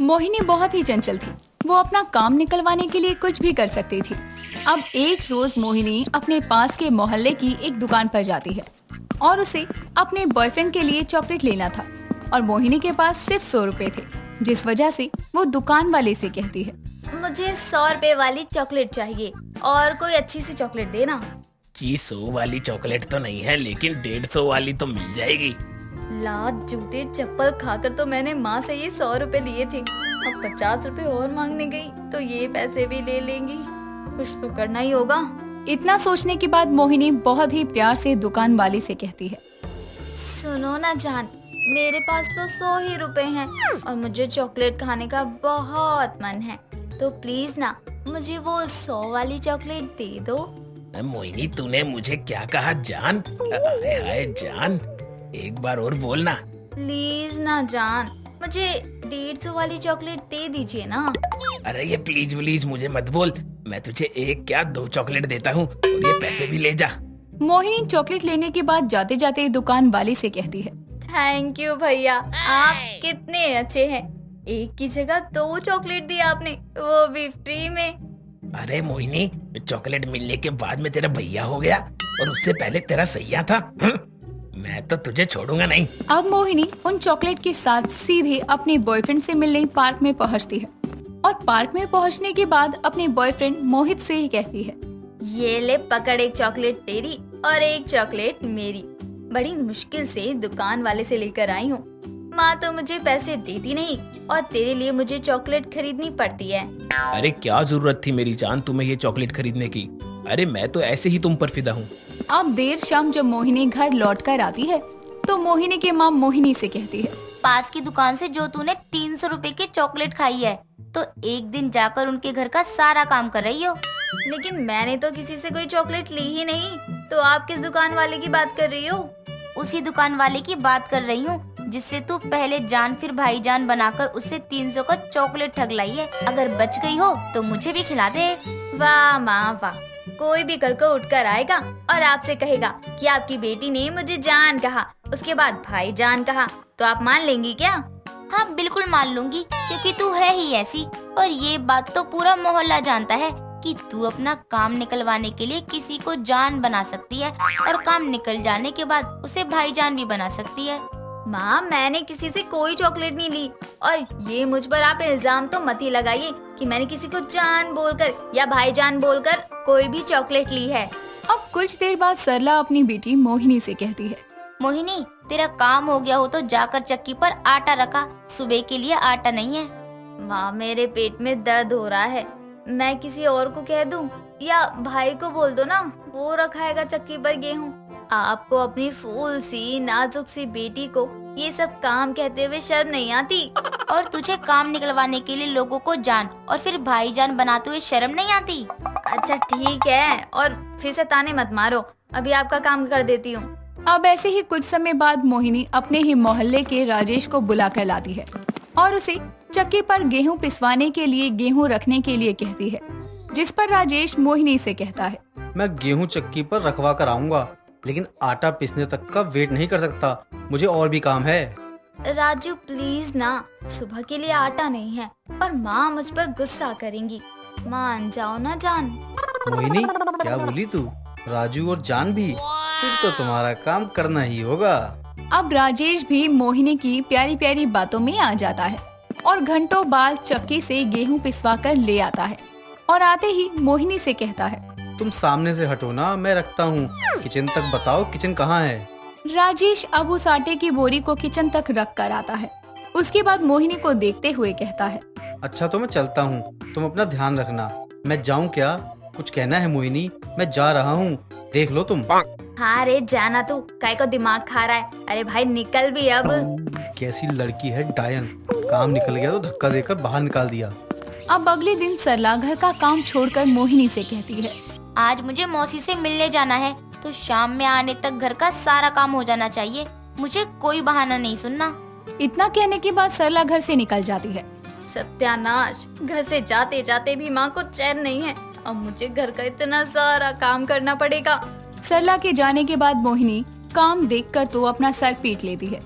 मोहिनी बहुत ही चंचल थी। वो अपना काम निकलवाने के लिए कुछ भी कर सकती थी। अब एक रोज मोहिनी अपने पास के मोहल्ले की एक दुकान पर जाती है और उसे अपने बॉयफ्रेंड के लिए चॉकलेट लेना था और मोहिनी के पास सिर्फ 100 रुपए थे, जिस वजह से वो दुकान वाले से कहती है, मुझे 100 रुपए वाली चॉकलेट चाहिए और कोई अच्छी सी चॉकलेट देना। जी 100 वाली चॉकलेट तो नहीं है, लेकिन 150 वाली तो मिल जाएगी। लात जूते चप्पल खाकर तो मैंने माँ से ये 100 रुपए लिए थे, अब 50 रुपए और मांगने गई तो ये पैसे भी ले लेंगी। कुछ तो करना ही होगा। इतना सोचने के बाद मोहिनी बहुत ही प्यार से दुकान वाली से कहती है, सुनो ना जान, मेरे पास तो 100 ही रुपए हैं और मुझे चॉकलेट खाने का बहुत मन है, तो प्लीज ना मुझे वो 100 वाली चॉकलेट दे दो। मोहिनी तूने मुझे क्या कहा जान? हाय हाय जान, एक बार और बोलना। प्लीज ना जान, मुझे 150 वाली चॉकलेट दे दीजिए ना। अरे ये प्लीज प्लीज मुझे मत बोल, मैं तुझे एक क्या 2 चॉकलेट देता हूँ और ये पैसे भी ले जा। मोहिनी चॉकलेट लेने के बाद जाते जाते दुकान वाली से कहती है, थैंक यू भैया, आप कितने अच्छे हैं। एक की जगह 2 चॉकलेट दी आपने, वो भी फ्री में। अरे मोहिनी, चॉकलेट मिलने के बाद में तेरा भैया हो गया और उससे पहले तेरा सैया था। मैं तो तुझे छोड़ूंगा नहीं। अब मोहिनी उन चॉकलेट के साथ सीधे अपने बॉयफ्रेंड से मिलने पार्क में पहुंचती है और पार्क में पहुंचने के बाद अपने बॉयफ्रेंड मोहित से ही कहती है, ये ले पकड़, एक चॉकलेट तेरी और एक चॉकलेट मेरी। बड़ी मुश्किल से दुकान वाले से लेकर आई हूँ। माँ तो मुझे पैसे देती नहीं और तेरे लिए मुझे चॉकलेट खरीदनी पड़ती है। अरे क्या जरूरत थी मेरी जान तुम्हें ये चॉकलेट खरीदने की? अरे मैं तो ऐसे ही तुम पर फिदा हूँ। अब देर शाम जब मोहिनी घर लौट कर आती है तो मोहिनी की माँ मोहिनी से कहती है, पास की दुकान से जो तूने 300 रुपए की चॉकलेट खाई है, तो एक दिन जाकर उनके घर का सारा काम कर रही हो। लेकिन मैंने तो किसी से कोई चॉकलेट ली ही नहीं, तो आप किस दुकान वाले की बात कर रही हो? उसी दुकान वाले की बात कर रही हूँ जिससे तू पहले जान फिर भाईजान बनाकर उससे 300 का चॉकलेट ठग लाई है। अगर बच गई हो तो मुझे भी खिला दे। वाह माँ वाह, कोई भी कल को उठकर आएगा और आपसे कहेगा कि आपकी बेटी ने मुझे जान कहा, उसके बाद भाई जान कहा, तो आप मान लेंगी क्या? हाँ बिल्कुल मान लूंगी, क्योंकि तू है ही ऐसी। और ये बात तो पूरा मोहल्ला जानता है कि तू अपना काम निकलवाने के लिए किसी को जान बना सकती है और काम निकल जाने के बाद उसे भाईजान भी बना सकती है। माँ, मैंने किसी से कोई चॉकलेट नहीं ली और ये मुझ पर आप इल्जाम तो मत ही लगाइए कि मैंने किसी को जान बोलकर या भाईजान बोलकर कोई भी चॉकलेट ली है। अब कुछ देर बाद सरला अपनी बेटी मोहिनी से कहती है, मोहिनी, तेरा काम हो गया हो तो जाकर चक्की पर आटा रखा, सुबह के लिए आटा नहीं है। माँ, मेरे पेट में दर्द हो रहा है, मैं किसी और को कह दूं या भाई को बोल दो ना, वो रखाएगा चक्की पर गेहूँ। आपको अपनी फूल सी नाजुक सी बेटी को ये सब काम कहते हुए शर्म नहीं आती? और तुझे काम निकलवाने के लिए लोगों को जान और फिर भाईजान बनाते हुए शर्म नहीं आती? अच्छा ठीक है, और फिर से ताने मत मारो, अभी आपका काम कर देती हूँ। अब ऐसे ही कुछ समय बाद मोहिनी अपने ही मोहल्ले के राजेश को बुला कर लाती है और उसे चक्की पर गेहूं पिसवाने के लिए गेहूं रखने के लिए कहती है, जिस पर राजेश मोहिनी से कहता है, मैं गेहूं चक्की पर रखवा कर आऊंगा, लेकिन आटा पीसने तक का वेट नहीं कर सकता, मुझे और भी काम है। राजू प्लीज ना, सुबह के लिए आटा नहीं है और माँ मुझ पर गुस्सा करेंगी, मान जाओ ना जान। मोहिनी, क्या बोली तू? राजू और जान भी? फिर तो तुम्हारा काम करना ही होगा। अब राजेश भी मोहिनी की प्यारी प्यारी बातों में आ जाता है और घंटों बाद चक्की से गेहूं पिसवा कर ले आता है और आते ही मोहिनी से कहता है, तुम सामने से हटो ना, मैं रखता हूँ। किचन तक बताओ, किचन कहाँ है? राजेश अब उस आटे की बोरी को किचन तक रख कर आता है। उसके बाद मोहिनी को देखते हुए कहता है, अच्छा तो मैं चलता हूँ, तुम अपना ध्यान रखना। मैं जाऊँ क्या? कुछ कहना है मोहिनी? मैं जा रहा हूँ, देख लो तुम। हाँ रे जाना, तू काय को दिमाग खा रहा है? अरे भाई निकल भी अब। कैसी लड़की है डायन, काम निकल गया तो धक्का देकर बाहर निकाल दिया। अब अगले दिन सरला घर का काम छोड़कर मोहिनी से कहती है, आज मुझे मौसी से मिलने जाना है, तो शाम में आने तक घर का सारा काम हो जाना चाहिए, मुझे कोई बहाना नहीं सुनना। इतना कहने के बाद सरला घर से निकल जाती है। सत्यानाश, घर से जाते जाते भी माँ को चैन नहीं है, अब मुझे घर का इतना सारा काम करना पड़ेगा। सरला के जाने के बाद मोहिनी काम देखकर तो अपना सर पीट लेती है,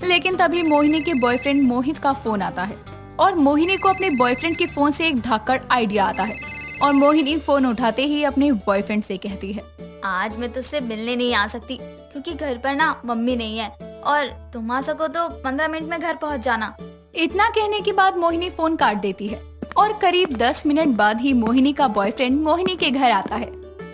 लेकिन तभी मोहिनी के बॉयफ्रेंड मोहित का फोन आता है और मोहिनी को अपने बॉयफ्रेंड के फोन से एक धाकड़ आइडिया आता है और मोहिनी फोन उठाते ही अपने बॉयफ्रेंड से कहती है, आज मैं तुझसे मिलने नहीं आ सकती क्योंकि घर पर ना मम्मी नहीं है, और तुम आ सको तो 15 मिनट में घर पहुंच जाना। इतना कहने के बाद मोहिनी फोन काट देती है और करीब 10 मिनट बाद ही मोहिनी का बॉयफ्रेंड मोहिनी के घर आता है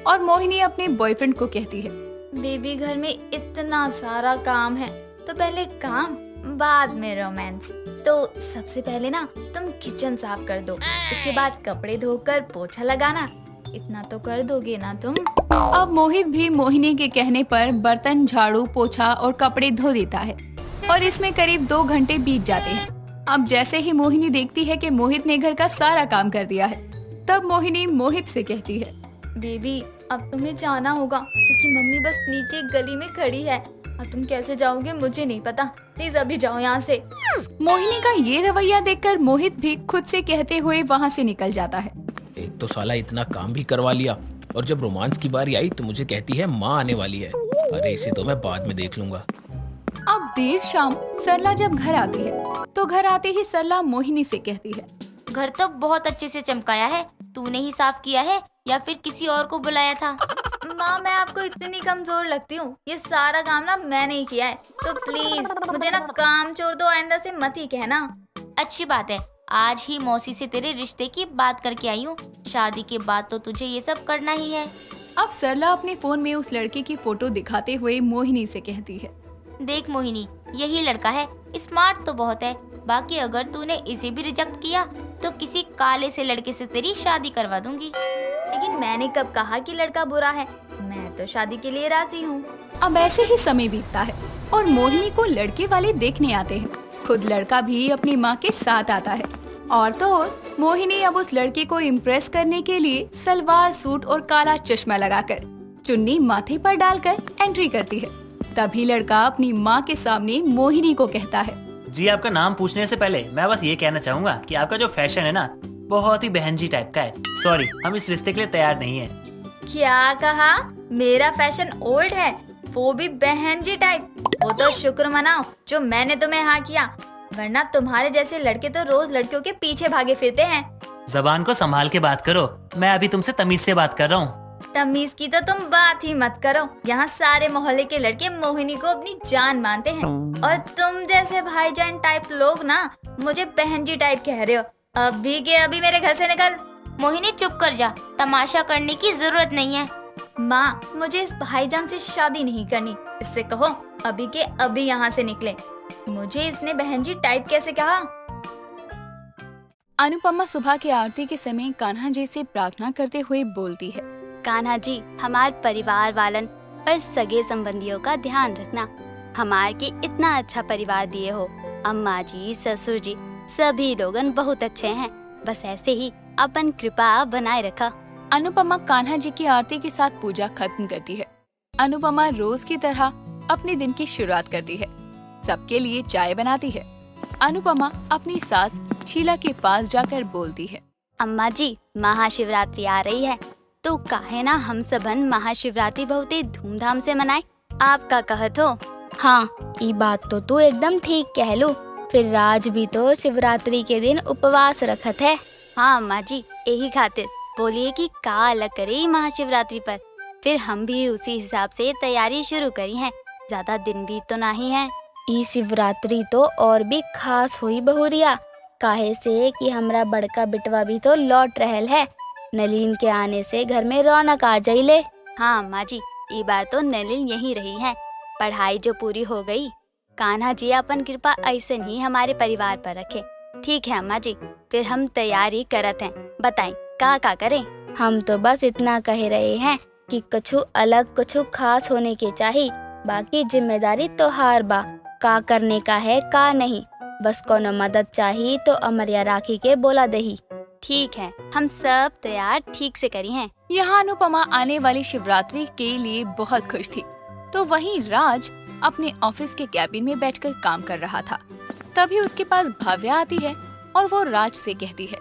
और मोहिनी अपने बॉयफ्रेंड को कहती है, बेबी घर में इतना सारा काम है, तो पहले काम बाद में रोमांस। तो सबसे पहले ना तुम किचन साफ कर दो, उसके बाद कपड़े धोकर पोछा लगाना। इतना तो कर दोगे ना तुम? अब मोहित भी मोहिनी के कहने पर बर्तन, झाड़ू, पोछा और कपड़े धो देता है और इसमें करीब 2 घंटे बीत जाते हैं। अब जैसे ही मोहिनी देखती है कि मोहित ने घर का सारा काम कर दिया है, तब मोहिनी मोहित से कहती है, बेबी अब तुम्हें जाना होगा क्योंकि मम्मी बस नीचे गली में खड़ी है। अब तुम कैसे जाओगे मुझे नहीं पता, प्लीज अभी जाओ यहाँ से। मोहिनी का ये रवैया देखकर मोहित भी खुद से कहते हुए वहाँ से निकल जाता है। एक तो साला इतना काम भी करवा लिया और जब रोमांस की बारी आई तो मुझे कहती है माँ आने वाली है। अरे इसे तो मैं बाद में देख लूंगा। अब देर शाम सरला जब घर आती है तो घर आते ही सरला मोहिनी से कहती है, घर तो बहुत अच्छे से चमकाया है, तूने ही साफ किया है या फिर किसी और को बुलाया था? माँ मैं आपको इतनी कमजोर लगती हूँ? ये सारा काम ना मैंने ही किया है, तो प्लीज मुझे ना काम छोड़ दो, आइंदा से मत ही कहना। अच्छी बात है, आज ही मौसी से तेरे रिश्ते की बात करके आई हूँ। शादी के बाद तो तुझे ये सब करना ही है। अब सरला अपने फोन में उस लड़के की फोटो दिखाते हुए मोहिनी से कहती है, देख मोहिनी, यही लड़का है, स्मार्ट तो बहुत है। बाकी अगर तूने इसे भी रिजेक्ट किया तो किसी काले से लड़के से तेरी शादी करवा दूंगी। लेकिन मैंने कब कहा कि लड़का बुरा है? मैं तो शादी के लिए राजी हूँ। अब ऐसे ही समय बीतता है और मोहिनी को लड़के वाले देखने आते हैं। खुद लड़का भी अपनी माँ के साथ आता है और तो और मोहिनी अब उस लड़के को इम्प्रेस करने के लिए सलवार सूट और काला चश्मा लगाकर चुन्नी माथे पर डालकर एंट्री करती है। तभी लड़का अपनी माँ के सामने मोहिनी को कहता है, जी आपका नाम पूछने से पहले मैं बस ये कहना चाहूँगा कि आपका जो फैशन है ना बहुत ही बहन जी टाइप का है। सॉरी, हम इस रिश्ते के लिए तैयार नहीं है। क्या कहा? मेरा फैशन ओल्ड है, वो भी बहन जी टाइप? वो तो शुक्र मनाओ जो मैंने तुम्हें हाँ किया, वरना तुम्हारे जैसे लड़के तो रोज लड़कियों के पीछे भागे फिरते हैं। जबान को संभाल के बात करो, मैं अभी तुमसे तमीज से बात कर रहा हूँ। तमीज की तो तुम बात ही मत करो। यहाँ सारे मोहल्ले के लड़के मोहिनी को अपनी जान मानते हैं और तुम जैसे भाईजान टाइप लोग ना मुझे बहन जी टाइप कह रहे हो। अभी के अभी मेरे घर से निकल। मोहिनी चुप कर जा, तमाशा करने की जरूरत नहीं है। माँ मुझे इस भाईजान से शादी नहीं करनी, इससे कहो अभी के अभी यहाँ से निकले। मुझे इसने बहन जी टाइप कैसे कहा? अनुपमा सुबह की आरती के समय कान्हा जी से प्रार्थना करते हुए बोलती है, कान्हा जी हमारे परिवार वालन और सगे संबंधियों का ध्यान रखना। हमारे के इतना अच्छा परिवार दिए हो। अम्मा जी, ससुर जी, सभी लोगन बहुत अच्छे हैं। बस ऐसे ही अपन कृपा बनाए रखा। अनुपमा कान्हा जी की आरती के साथ पूजा खत्म करती है। अनुपमा रोज की तरह अपने दिन की शुरुआत करती है। सबके लिए चाय बनाती है। अनुपमा अपनी सास शीला के पास जाकर बोलती है, अम्मा जी महाशिवरात्रि आ रही है, तो काहे ना हम सबन महाशिवरात्रि बहुत ही धूमधाम से मनाए। आपका कहत हो? हाँ, ये बात तो तू एकदम ठीक कह लो। फिर राज भी तो शिवरात्रि के दिन उपवास रखत है। हाँ अम्मा जी, यही खातिर बोलिए कि का अलग करे महाशिवरात्रि पर। फिर हम भी उसी हिसाब से तैयारी शुरू करी है। ज्यादा दिन भी तो नहीं है। ई शिवरात्रि तो और भी खास हुई बहुरिया, काहे से कि हमरा बड़का बिटवा भी तो लौट रहल है। नलीन के आने से घर में रौनक आ जाइले। हाँ अम्मा जी, ई बार तो नलीन यहीं रही है। पढ़ाई जो पूरी हो गई, कान्हा जी अपन कृपा ऐसे ही हमारे परिवार पर रखे। ठीक है अम्मा जी, फिर हम तैयारी करत हैं। बताएं का करें? हम तो बस इतना कह रहे हैं कि कुछ अलग कुछ खास होने के चाहिए। बाकी जिम्मेदारी तो हार बा, का करने का है का नहीं। बस कोनो मदद चाहिए तो अमरिया राखी के बोला दही। ठीक है, हम सब तैयार ठीक से करी हैं। यहाँ अनुपमा आने वाली शिवरात्रि के लिए बहुत खुश थी। तो वहीं राज अपने ऑफिस के कैबिन में बैठकर काम कर रहा था। तभी उसके पास भाव्या आती है और वो राज से कहती है,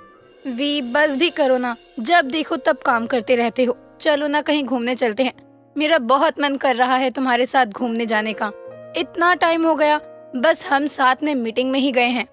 वी बस भी करो ना, जब देखो तब काम करते रहते हो। चलो ना कहीं घूमने चलते हैं। मेरा बहुत मन कर रहा है तुम्हारे साथ घूमने जाने का। इतना टाइम हो गया, बस हम साथ में मीटिंग में ही गए हैं।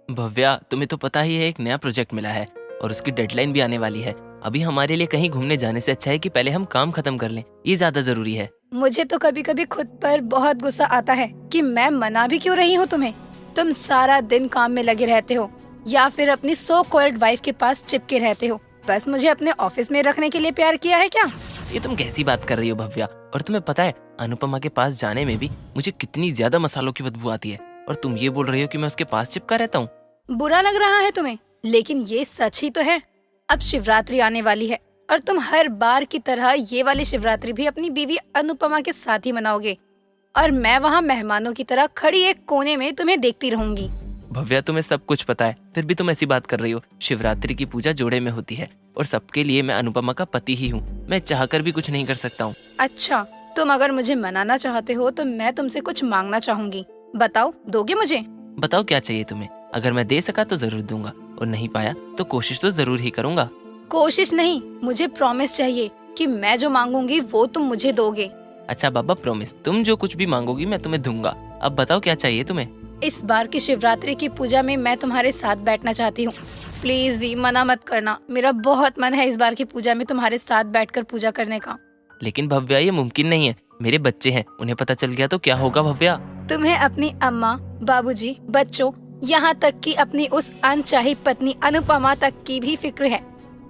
भव्या, तुम्हें तो पता ही है एक नया प्रोजेक्ट मिला है और उसकी डेडलाइन भी आने वाली है। अभी हमारे लिए कहीं घूमने जाने से अच्छा है कि पहले हम काम खत्म कर लें, ये ज्यादा जरूरी है। मुझे तो कभी कभी खुद पर बहुत गुस्सा आता है कि मैं मना भी क्यों रही हूँ तुम्हें। तुम सारा दिन काम में लगे रहते हो या फिर अपनी सो कॉल्ड वाइफ के पास चिपके रहते हो। बस मुझे अपने ऑफिस में रखने के लिए प्यार किया है क्या? ये तुम कैसी बात कर रही हो भव्या? और तुम्हें पता है अनुपमा के पास जाने में भी मुझे कितनी ज्यादा मसालों की बदबू आती है, और तुम ये बोल रही हो कि मैं उसके पास चिपका रहता हूँ। बुरा लग रहा है तुम्हें, लेकिन ये सच ही तो है। अब शिवरात्रि आने वाली है और तुम हर बार की तरह ये वाली शिवरात्रि भी अपनी बीवी अनुपमा के साथ ही मनाओगे और मैं वहाँ मेहमानों की तरह खड़ी एक कोने में तुम्हें देखती रहूंगी। भव्या, तुम्हें सब कुछ पता है, फिर भी तुम ऐसी बात कर रही हो। शिवरात्रि की पूजा जोड़े में होती है और सबके लिए मैं अनुपमा का पति ही हूँ। मैं चाहकर भी कुछ नहीं कर सकता हूँ। अच्छा, तुम अगर मुझे मनाना चाहते हो तो मैं तुमसे कुछ मांगना चाहूंगी। बताओ, दोगे मुझे? बताओ क्या चाहिए तुम्हें? अगर मैं दे सका तो जरूर दूंगा, और नहीं पाया तो कोशिश तो जरूर ही करूंगा। कोशिश नहीं, मुझे प्रॉमिस चाहिए कि मैं जो मांगूंगी वो तुम मुझे दोगे। अच्छा बाबा, प्रॉमिस, तुम जो कुछ भी मांगोगी मैं तुम्हें दूंगा। अब बताओ क्या चाहिए तुम्हें? इस बार की शिवरात्रि की पूजा में मैं तुम्हारे साथ बैठना चाहती हूँ। प्लीज भी मना मत करना, मेरा बहुत मन है इस बार की पूजा में तुम्हारे साथ बैठकर पूजा करने का। लेकिन भव्या, ये मुमकिन नहीं है। मेरे बच्चे हैं, उन्हें पता चल गया तो क्या होगा भव्या? तुम्हें अपनी अम्मा, बाबूजी, बच्चों, यहाँ तक कि अपनी उस अनचाही पत्नी अनुपमा तक की भी फिक्र है,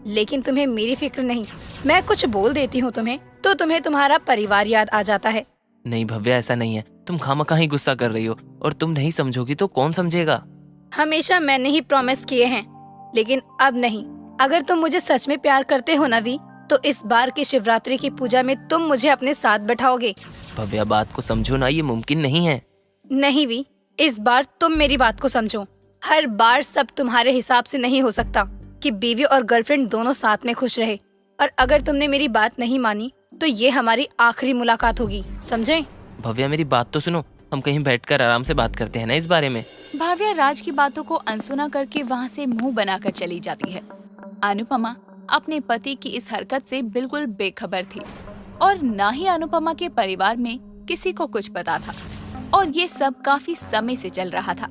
लेकिन तुम्हें मेरी फिक्र नहीं। मैं कुछ बोल देती हूँ तुम्हें तो तुम्हें तुम्हारा परिवार याद आ जाता है। नहीं भव्या, ऐसा नहीं है। तुम खामखा ही गुस्सा कर रही हो, और तुम नहीं समझोगी तो कौन समझेगा? हमेशा मैंने ही प्रॉमिस किए हैं, लेकिन अब नहीं। अगर तुम मुझे सच में प्यार करते हो ना वी, तो इस बार की शिवरात्रि की पूजा में तुम मुझे अपने साथ बैठाओगे। भव्या, बात को समझो ना, ये मुमकिन नहीं है। नहीं वी, इस बार तुम मेरी बात को समझो। हर बार सब तुम्हारे हिसाब से नहीं हो सकता कि बीवी और गर्लफ्रेंड दोनों साथ में खुश रहे, और अगर तुमने मेरी बात नहीं मानी तो ये हमारी आखिरी मुलाकात होगी, समझे? भव्या, मेरी बात तो सुनो। हम कहीं बैठकर आराम से बात करते हैं ना इस बारे में। भाव्या राज की बातों को अनसुना करके वहाँ से मुंह बनाकर चली जाती है। अनुपमा अपने पति की इस हरकत से बिल्कुल बेखबर थी, और न ही अनुपमा के परिवार में किसी को कुछ पता था, और ये सब काफी समय से चल रहा था।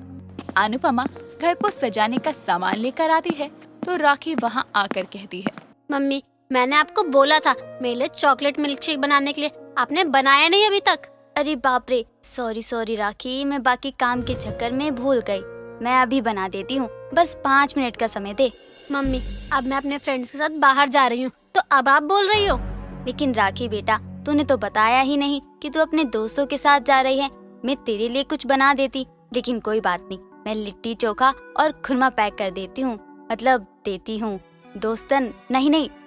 अनुपमा घर को सजाने का सामान लेकर आती है तो राखी वहाँ आकर कहती है, मम्मी, मैंने आपको बोला था मेरे लिए चॉकलेट मिल्क शेक बनाने के लिए, आपने बनाया नहीं अभी तक। अरे बाप रे, सॉरी राखी, मैं बाकी काम के चक्कर में भूल गई। मैं अभी बना देती हूँ, बस 5 मिनट का समय दे। मम्मी, अब मैं अपने फ्रेंड्स के साथ बाहर जा रही हूँ, तो अब आप बोल रही हो? लेकिन राखी बेटा, तूने तो बताया ही नहीं कि तू अपने दोस्तों के साथ जा रही है। मैं तेरे लिए कुछ बना देती, लेकिन कोई बात नहीं, मैं लिट्टी चोखा और खुरमा पैक कर देती हूँ, मतलब देती हूँ।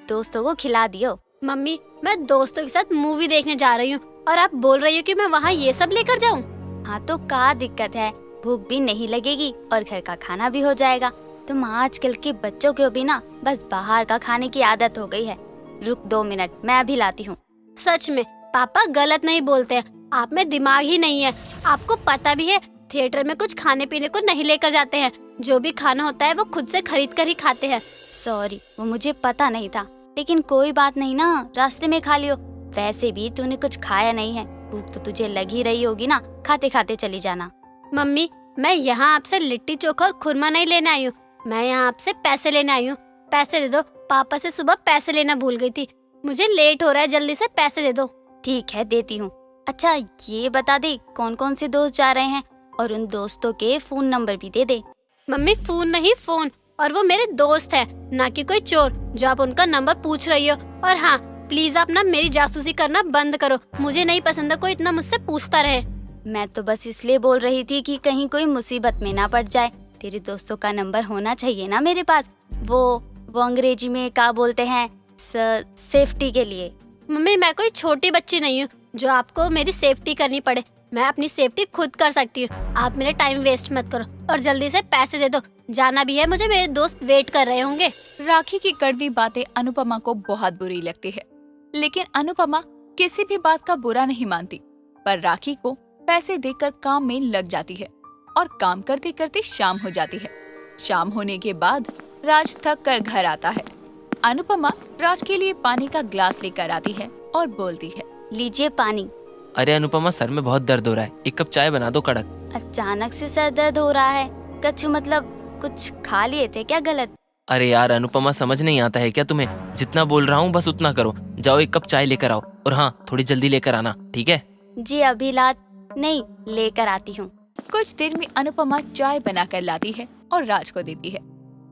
दोस्तों को खिला दियो। मम्मी, मैं दोस्तों के साथ मूवी देखने जा रही हूँ और आप बोल रही हो कि मैं वहाँ ये सब लेकर जाऊँ? हाँ तो क्या दिक्कत है, भूख भी नहीं लगेगी और घर का खाना भी हो जाएगा। तुम आजकल के बच्चों को भी ना बस बाहर का खाने की आदत हो गई है। रुक 2 मिनट, मैं अभी लाती हूँ। सच में पापा गलत नहीं बोलते हैं, आप में दिमाग ही नहीं है। आपको पता भी है थिएटर में कुछ खाने पीने को नहीं लेकर जाते हैं, जो भी खाना होता है वो खुद से खरीद कर ही खाते हैं। सॉरी, वो मुझे पता नहीं था, लेकिन कोई बात नहीं ना, रास्ते में खा लियो। वैसे भी तूने कुछ खाया नहीं है, भूख तो तुझे लगी रही होगी ना, खाते खाते चली जाना। मम्मी, मैं यहाँ आपसे लिट्टी चोखा और खुरमा नहीं लेने आई हूँ, मैं यहाँ आपसे पैसे लेने आई हूँ। पैसे दे दो, पापा से सुबह पैसे लेना भूल गई थी, मुझे लेट हो रहा है, जल्दी से पैसे दे दो। ठीक है, देती हूँ। अच्छा ये बता दे कौन कौन से दोस्त जा रहे हैं, और उन दोस्तों के फोन नंबर भी दे दे। मम्मी, फोन नहीं फोन, और वो मेरे दोस्त है, ना कि कोई चोर जो आप उनका नंबर पूछ रही हो। और हाँ, प्लीज आप ना मेरी जासूसी करना बंद करो, मुझे नहीं पसंद है कोई इतना मुझसे पूछता रहे। मैं तो बस इसलिए बोल रही थी कि कहीं कोई मुसीबत में ना पड़ जाए। तेरे दोस्तों का नंबर होना चाहिए ना मेरे पास। वो अंग्रेजी में क्या बोलते हैं, सेफ्टी के लिए। मम्मी, मैं कोई छोटी बच्ची नहीं हूँ जो आपको मेरी सेफ्टी करनी पड़े, मैं अपनी सेफ्टी खुद कर सकती हूँ। आप मेरा टाइम वेस्ट मत करो और जल्दी से पैसे दे दो, जाना भी है मुझे, मेरे दोस्त वेट कर रहे होंगे। राखी की कड़वी बातें अनुपमा को बहुत बुरी लगती है, लेकिन अनुपमा किसी भी बात का बुरा नहीं मानती, पर राखी को पैसे देकर काम में लग जाती है और काम करते करते शाम हो जाती है। शाम होने के बाद राज थक कर घर आता है। अनुपमा राज के लिए पानी का ग्लास लेकर आती है और बोलती है, लीजिए पानी। अरे अनुपमा, सर में बहुत दर्द हो रहा है, 1 कप चाय बना दो कड़क। अचानक से सर दर्द हो रहा है, कछु मतलब कुछ खा लिए थे क्या गलत? अरे यार अनुपमा, समझ नहीं आता है क्या तुम्हें? जितना बोल रहा हूँ बस उतना करो। जाओ 1 कप चाय लेकर आओ, और हाँ थोड़ी जल्दी लेकर आना, ठीक है? जी अभी नहीं, लेकर आती हूँ। कुछ देर में अनुपमा चाय बनाकर लाती है और राज को देती है।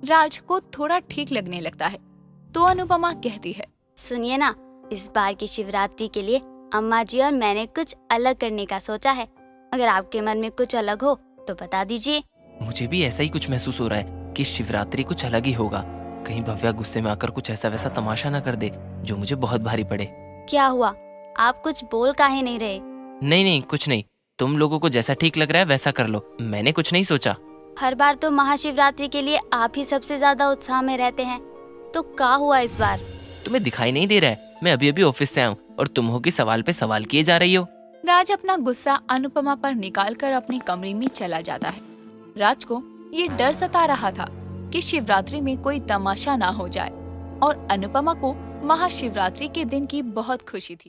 राज को थोड़ा ठीक लगने लगता है तो अनुपमा कहती है, सुनिए ना, इस बार की शिवरात्रि के लिए अम्मा जी और मैंने कुछ अलग करने का सोचा है। अगर आपके मन में कुछ अलग हो तो बता दीजिए। मुझे भी ऐसा ही कुछ महसूस हो रहा है कि शिवरात्रि कुछ अलग ही होगा। कहीं भव्या गुस्से में आकर कुछ ऐसा वैसा तमाशा न कर दे जो मुझे बहुत भारी पड़े। क्या हुआ, आप कुछ बोल काहे नहीं रहे? नहीं कुछ नहीं, तुम लोगों को जैसा ठीक लग रहा है वैसा कर लो, मैंने कुछ नहीं सोचा। हर बार तो महाशिवरात्रि के लिए आप ही सबसे ज्यादा उत्साह में रहते हैं, तो क्या हुआ इस बार? तुम्हें दिखाई नहीं दे रहा है? मैं अभी अभी ऑफिस से आया हूँ और तुम हो कि सवाल पे सवाल किए जा रही हो। राज अपना गुस्सा अनुपमा पर निकालकर अपने कमरे में चला जाता है। राज को ये डर सता रहा था कि शिवरात्रि में कोई तमाशा ना हो जाए, और अनुपमा को महाशिवरात्रि के दिन की बहुत खुशी थी।